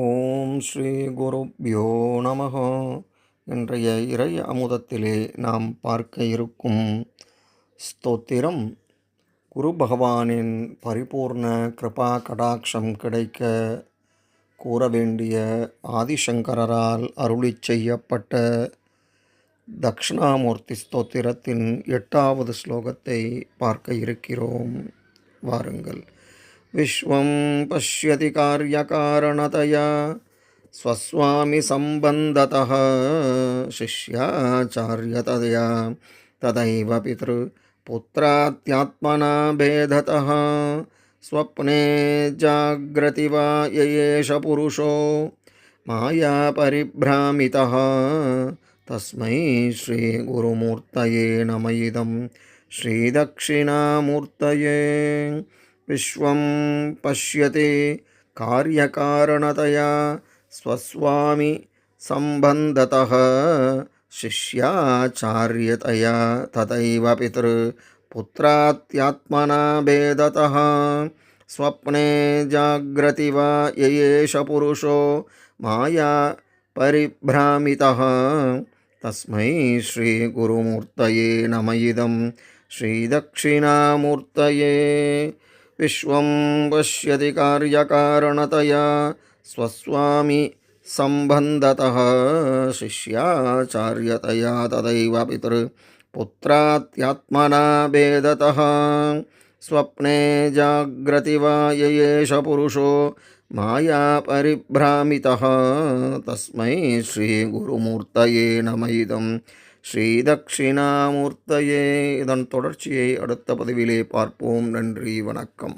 ஓம் ஸ்ரீ குருப்யோ நமः. இன்றைய இறை அமுதத்திலே நாம் பார்க்க இருக்கும் ஸ்தோத்திரம், குரு பகவானின் பரிபூர்ண கிருபா கடாட்சம் கிடைக்க கூற வேண்டிய ஆதிசங்கரால் அருளிச் செய்யப்பட்ட தக்ஷணாமூர்த்தி ஸ்தோத்திரத்தின் 8வது ஸ்லோகத்தை பார்க்க இருக்கிறோம். வாருங்கள். விஸ்வம் பஷ்யதி காரியகாரணதயா ஸ்வஸ்வாமி சம்பந்ததः சிஷ்யாச்சார்யதயா ததைவ பித்ரு புத்ராத்யாத்மனா பேததः ஸ்வப்னே ஜாக்ரதி வா யயேஷ புருஷோ மாயா பரிப்ராமிதः தஸ்மை ஸ்ரீ குருமூர்த்தயே நம இதம் ஸ்ரீதக்ஷிணாமூர்த்தயே. விஸ்வம் பஷ்யதி காரியகாரணதயா ஸ்வஸ்வாமி சம்பந்ததः சிஷ்யாச்சார்யதயா ததைவ பித்ரு புத்ராத்யாத்மனா பேததः ஸ்வப்னே ஜாக்ரதி வா யயேஷ புருஷோ மாயா பரிப்ராமிதः தஸ்மை ஸ்ரீ குருமூர்த்தயே நம இதம் ஸ்ரீதக்ஷிணாமூர்த்தயே. விஸ்வம் பஷ்யதி காரியகாரணதயா ஸ்வஸ்வாமி சம்பந்ததः சிஷ்யாச்சார்யதயா ததைவ பித்ரு புத்ராத்யாத்மனா பேததः ஸ்வப்னே ஜாக்ரதி வா யயேஷ புருஷோ மாயா பரிப்ராமிதः தஸ்மை ஸ்ரீ குருமூர்த்தயே நம இதம் ஸ்ரீதக்ஷிணாமூர்த்தயே. இதன் தொடர்ச்சியை அடுத்த பதிவிலே பார்ப்போம். நன்றி, வணக்கம்.